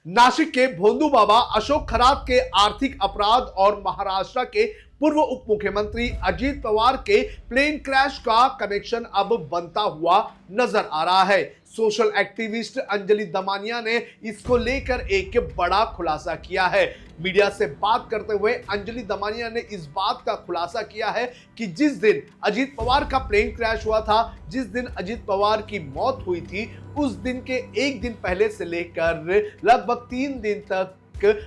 नासिक के भोंदू बाबा अशोक खरात के आर्थिक अपराध और महाराष्ट्र के पूर्व उप मुख्यमंत्री अजीत पवार के प्लेन क्रैश का कनेक्शन अब बनता हुआ नजर आ रहा है। सोशल एक्टिविस्ट अंजलि दमानिया ने इसको लेकर एक बड़ा खुलासा किया है। मीडिया से बात करते हुए अंजलि दमानिया ने इस बात का खुलासा किया है कि जिस दिन अजीत पवार का प्लेन क्रैश हुआ था, जिस दिन अजीत पवार की मौत हुई थी, उस दिन के एक दिन पहले से लेकर लगभग 3 दिन तक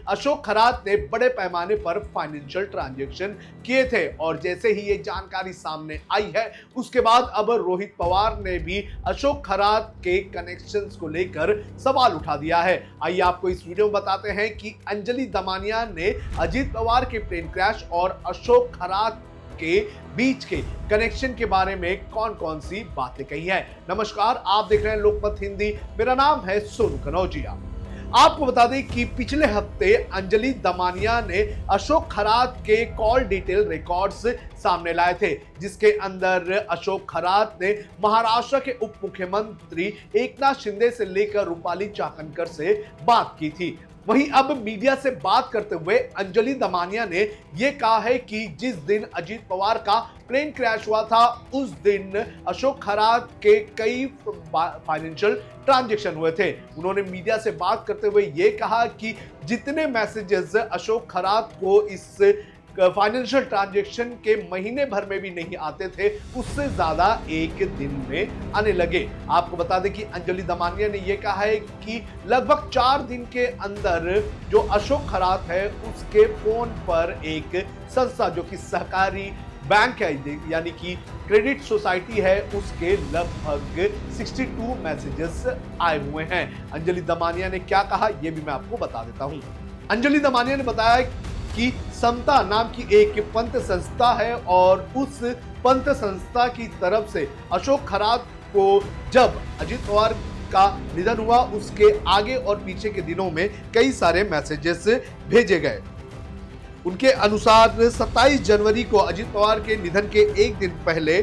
अशोक खरात ने बड़े पैमाने पर फाइनेंशियल ट्रांजैक्शन किए थे। और जैसे ही ये जानकारी सामने आई है, उसके बाद अब रोहित पवार ने भी अशोक खरात के कनेक्शंस को लेकर सवाल उठा दिया है। आइए आपको इस वीडियो में बताते हैं कि अंजलि दमानिया ने अजीत पवार के प्लेन क्रैश और अशोक खरात के बीच के कनेक्शन के बारे में कौन कौन सी बातें कही है। नमस्कार, आप देख रहे हैं लोकमत हिंदी। मेरा नाम है सोनू कनौजिया। आपको बता दें कि पिछले हफ्ते अंजलि दमानिया ने अशोक खरात के कॉल डिटेल रिकॉर्ड्स सामने लाए थे, जिसके अंदर अशोक खरात ने महाराष्ट्र के उप मुख्यमंत्री एकनाथ शिंदे से लेकर रूपाली चाकणकर से बात की थी। वहीं अब मीडिया से बात करते हुए अंजलि दमानिया ने यह कहा है कि जिस दिन अजीत पवार का प्लेन क्रैश हुआ था, उस दिन अशोक खरात के कई फाइनेंशियल ट्रांजैक्शन हुए थे। उन्होंने मीडिया से बात करते हुए यह कहा कि जितने मैसेजेस अशोक खरात को इस फाइनेंशियल ट्रांजैक्शन के महीने भर में भी नहीं आते थे, उससे ज्यादा एक दिन में आने लगे। आपको बता दें कि अंजलि दमानिया ने यह कहा है कि लगभग 4 दिन के अंदर जो अशोक खरात है, उसके फोन पर एक संस्था जो कि सहकारी बैंक है, यानी कि क्रेडिट सोसाइटी है, उसके लगभग 62 मैसेजेस आए हुए हैं। अंजलि दमानिया ने क्या कहा, यह भी मैं आपको बता देता हूं। अंजलि दमानिया ने बताया कि समता नाम की एक पंथ संस्था है और उस पंथ संस्था की तरफ से अशोक खरात को जब अजीत पवार का निधन हुआ, उसके आगे और पीछे के दिनों में कई सारे मैसेजेस भेजे गए। उनके अनुसार 27 जनवरी को अजीत पवार के निधन के एक दिन पहले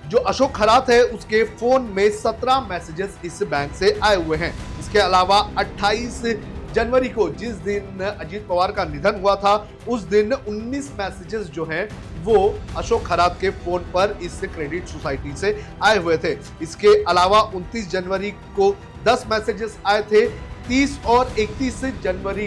जो अशोक खरात है, उसके फोन में 17 मैसेजेस इस बैंक से आए हुए हैं। इसके अलावा 28 जनवरी को जिस दिन अजीत पवार का निधन हुआ था, उस दिन 19 मैसेजेस जो हैं वो अशोक खरात के फोन पर इस क्रेडिट सोसाइटी से आए हुए थे। इसके अलावा 29 जनवरी को 10 मैसेजेस आए थे। 30 और 31 जनवरी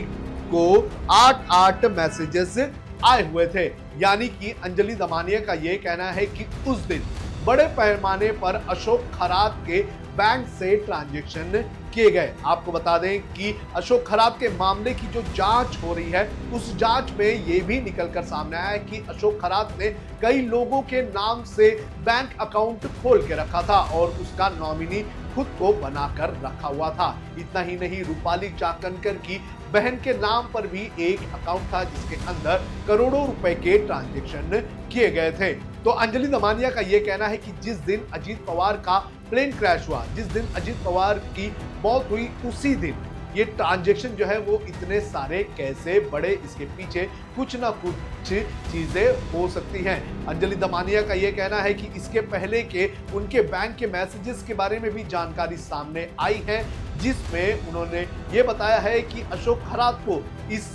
को 8 मैसेजेस आए हुए थे। यानी कि अंजलि दमानिया का यह कहना है कि उस दिन बड़े पैमाने पर अशोक खरात के बैंक से ट्रांजैक्शन किए गए। आपको बता दें कि अशोक खरात के मामले की जो जांच हो रही है, उस जांच में यह भी निकलकर सामने आया है कि अशोक खरात ने कई लोगों के नाम से बैंक अकाउंट खोल के रखा था और उसका नॉमिनी खुद को बनाकर रखा हुआ था। इतना ही नहीं, रूपाली चाकणकर की बहन के नाम पर भी एक अकाउंट था, जिसके अंदर करोड़ों रुपए के ट्रांजैक्शन किए गए थे। तो अंजलि दमानिया का यह कहना है कि जिस दिन अजीत पवार का प्लेन क्रैश हुआ, जिस दिन अजीत पवार की मौत हुई, उसी दिन ये ट्रांजैक्शन जो है वो इतने सारे कैसे बढ़े, इसके पीछे कुछ ना कुछ चीजें हो सकती हैं। अंजलि दमानिया का यह कहना है कि इसके पहले के उनके बैंक के मैसेजेस के बारे में भी जानकारी सामने आई है, जिसमें उन्होंने ये बताया है कि अशोक खरात को इस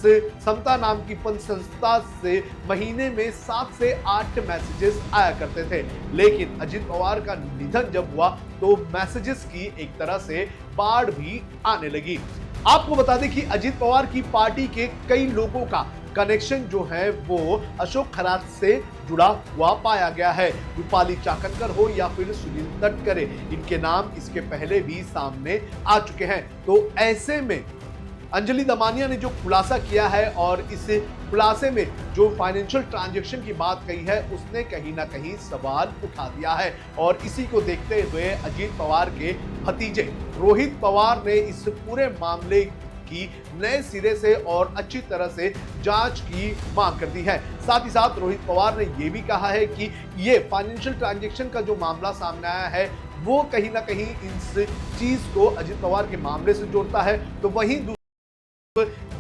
समता नाम की पंथ संस्था से महीने में 7 से 8 मैसेजेस आया करते थे। लेकिन अजीत पवार का निधन जब हुआ तो मैसेजेस की एक तरह से बाढ़ भी आने लगी। आपको बता दें कि अजीत पवार की पार्टी के कई लोगों का कनेक्शन जो है वो अशोक खरात से जुड़ा हुआ पाया गया है। रूपाली चाकणकर हो या फिर सुनील तटकरे, इनके नाम इसके पहले भी सामने आ चुके हैं। तो ऐसे में अंजलि दमानिया ने जो खुलासा किया है और इस खुलासे में जो फाइनेंशियल ट्रांजैक्शन की बात कही है, उसने कहीं ना कहीं सवाल उठा दिया है। और इसी को देखते हुए अजीत पवार के भतीजे रोहित पवार ने इस पूरे मामले की नए सिरे से और अच्छी तरह से जांच की मांग कर दी है। साथ ही साथ रोहित पवार ने यह भी कहा है कि ये फाइनेंशियल ट्रांजैक्शन का जो मामला सामने आया है, वो कहीं ना कहीं इस चीज को अजीत पवार के मामले से जोड़ता है। तो वहीं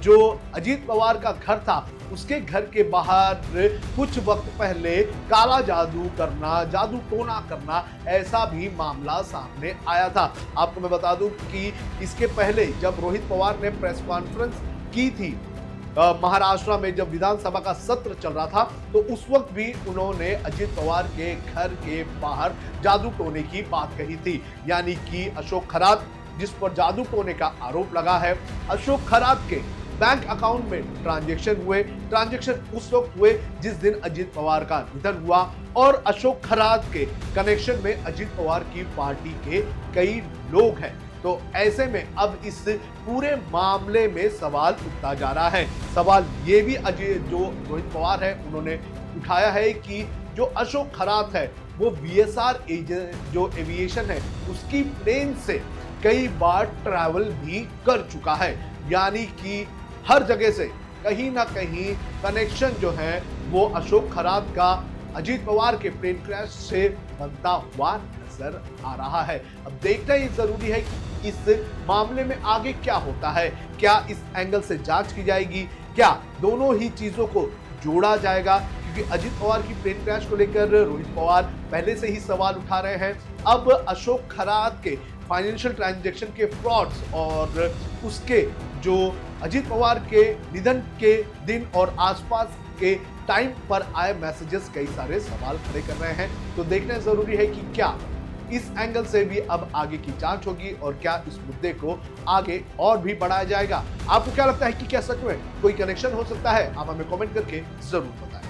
जो अजीत पवार का घर था उसके घर के बाहर कुछ वक्त पहले काला जादू करना, जादू टोना करना, ऐसा भी मामला सामने आया था। आपको मैं बता दूं कि इसके पहले जब रोहित पवार ने प्रेस कॉन्फ्रेंस की थी महाराष्ट्र में, जब विधानसभा का सत्र चल रहा था, तो उस वक्त भी उन्होंने अजीत पवार के घर के बाहर जादू टोने की बात कही थी। यानी कि अशोक खरात जिस पर जादू टोने का आरोप लगा है, अशोक खरात के बैंक अकाउंट में ट्रांजैक्शन उस वक्त हुए जिस दिन अजीत पवार का निधन हुआ, और अशोक खरात के कनेक्शन में अजीत पवार की पार्टी के कई लोग हैं। तो ऐसे में अब इस पूरे मामले में सवाल उठता जा रहा है। सवाल ये भी जो रोहित पवार है उन्होंने उठाया है कि जो अशोक खरात है वो VSR जो एविएशन है उसकी प्लेन से कई बार ट्रैवल भी कर चुका है। यानी कि हर जगह से कहीं ना कहीं कनेक्शन जो है वो अशोक खरात का अजीत पवार के प्लेन क्रैश से बनता हुआ नजर आ रहा है। अब देखना ही जरूरी है कि इस मामले में आगे क्या होता है। क्या इस एंगल से जांच की जाएगी, क्या दोनों ही चीजों को जोड़ा जाएगा, क्योंकि अजीत पवार की प्लेन क्रैश को लेकर रोहित पवार पहले से ही सवाल उठा रहे हैं। अब अशोक खरात के फाइनेंशियल ट्रांजैक्शन के फ्रॉड्स और उसके जो अजीत पवार के निधन के दिन और आसपास के टाइम पर आए मैसेजेस कई सारे सवाल खड़े कर रहे हैं। तो देखना जरूरी है कि क्या इस एंगल से भी अब आगे की जांच होगी और क्या इस मुद्दे को आगे और भी बढ़ाया जाएगा। आपको क्या लगता है कि क्या सच में कोई कनेक्शन हो सकता है? आप हमें कमेंट करके जरूर बताएं।